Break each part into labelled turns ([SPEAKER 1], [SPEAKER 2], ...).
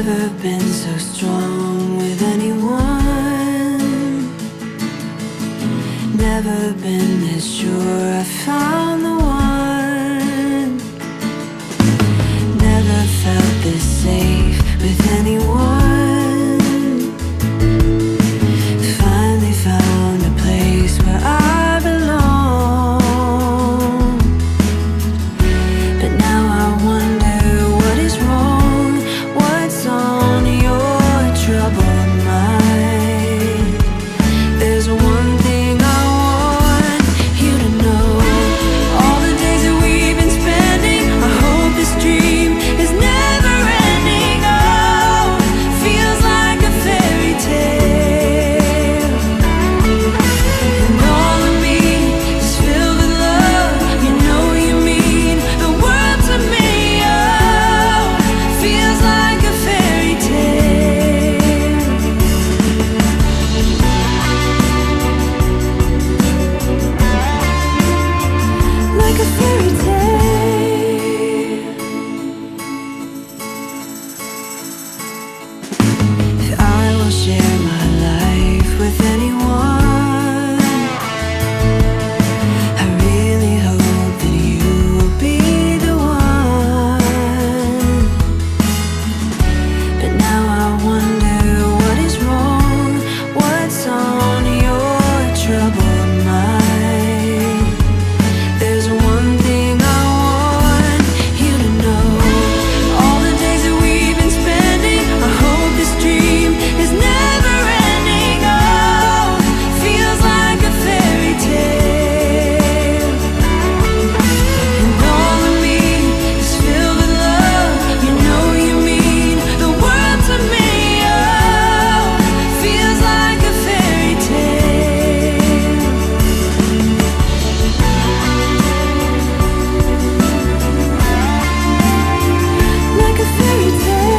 [SPEAKER 1] Never been so strong with anyone. Never been this sure I found the one. Never felt this safe with anyone. Finally found a place where I belong. But now I wonder what is wrong, what's on your troubled mind. There's one thing I want you to know. All the days that we've been spending, I hope this dream is never ending. Oh, feels like a fairy tale. And all of me is filled with love. You know you mean the world to me. Oh, feels like a fairy tale. Like a fairy tale. If I will share my life with anyone, I really hope that you will be the one. But now I wonder what is wrong, what's on your troubled mind. There's one thing I want you to know. All the days that we've been spending, I hope this dream is never ending. Oh, feels like a fairy tale. And all of me is filled with love. You know you mean the world to me. Oh, feels like a fairy tale. Like a fairy tale.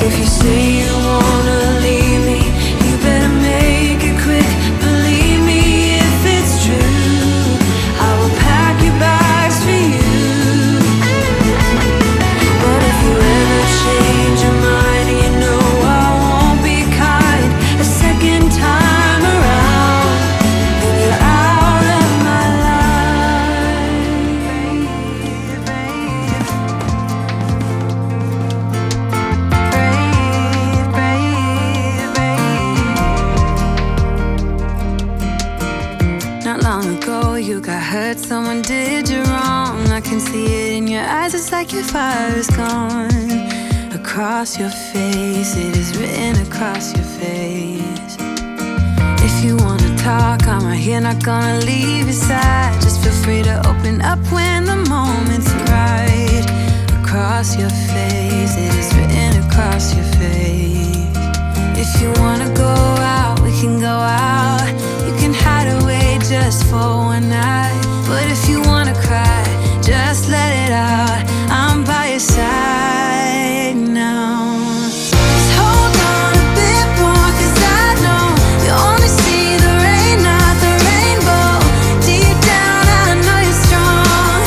[SPEAKER 1] If you say you wanna leave me, you better make it quick. Believe me, if it's true, I will pack your bags for you. But if you ever change your mind, you know I won't be kind a second time around, then you're out of my life. Not long ago, you got hurt, someone did you wrong. I can see it in your eyes, it's like your fire is gone. Across your face, it is written across your face. If you wanna talk, I'm right here, not gonna leave your side. Just feel free to open up when the moment's right. Across your face, it is written across your face. If you wanna go out, we can go out. You can hide away just for one night. But if you wanna cry, just let it out. I'm by your side now. Just hold on a bit more, 'cause I know you only see the rain, not the rainbow. Deep down, I know you're strong.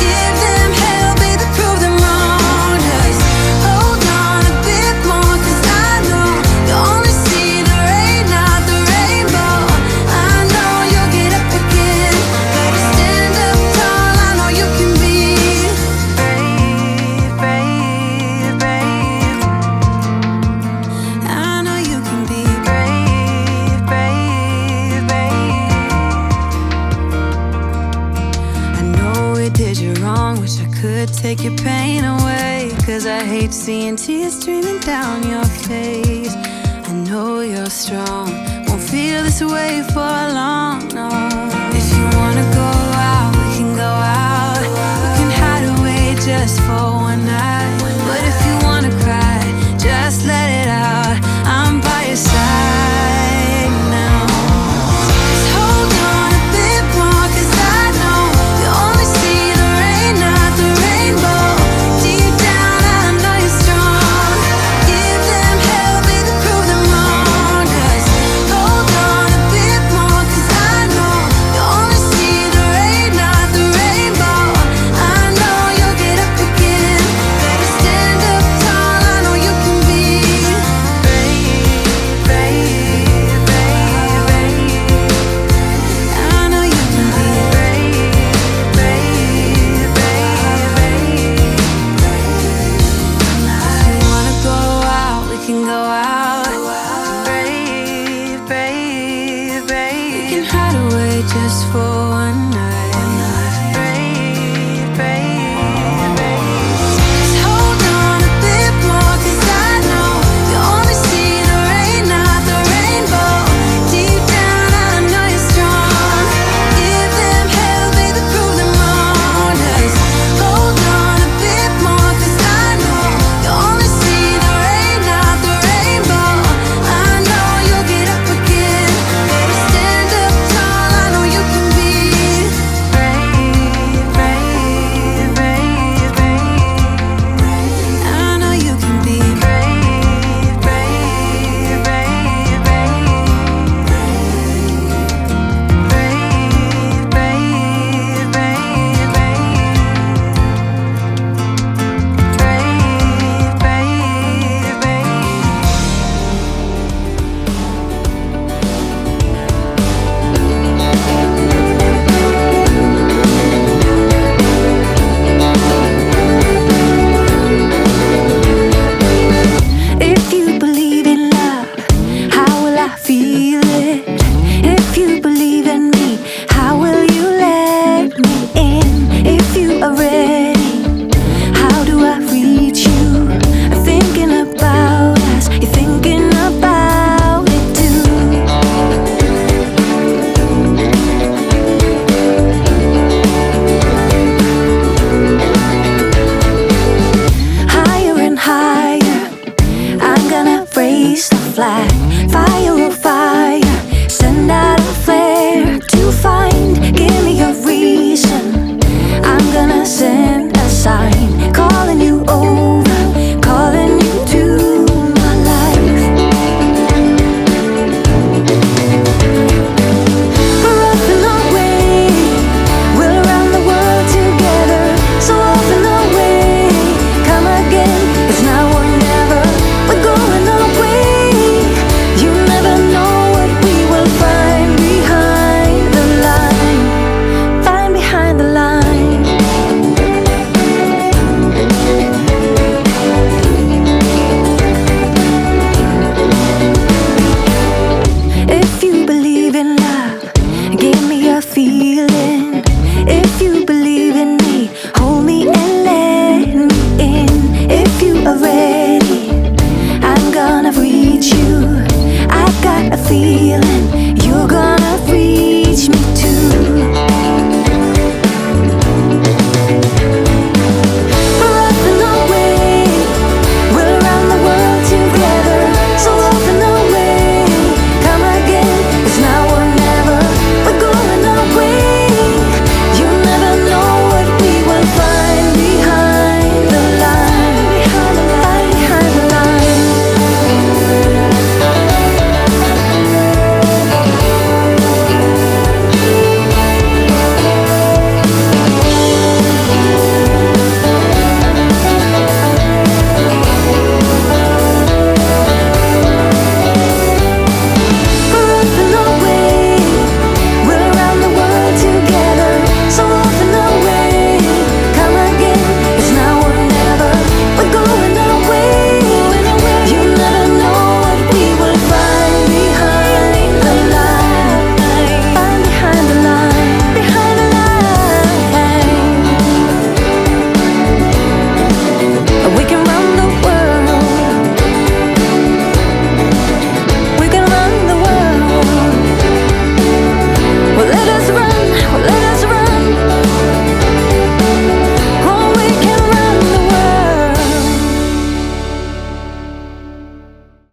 [SPEAKER 1] Give them hell, baby, prove them wrong. Just hold on a bit more, 'cause I know you only see the rain, not the rainbow. I know you'll get up again. Better stand up tall, I know you can be brave, brave, brave. I know you can be brave, brave, brave. I know it did you wrong, wish I could take your pain away, 'cause I hate seeing tears streaming down your face. I know you're strong, won't feel this way for long, no. If you wanna go out, we can go out. We can hide away just for one night. But if you wanna cry, just let it out. I'm by your side now. Just hold on a bit more, 'cause I know you only see the rain, not the rainbow. Deep down, I know you're strong. Give them hell, baby, prove them wrong. Just hold on a bit more, 'cause I know you only see the rain, not the rainbow. fly.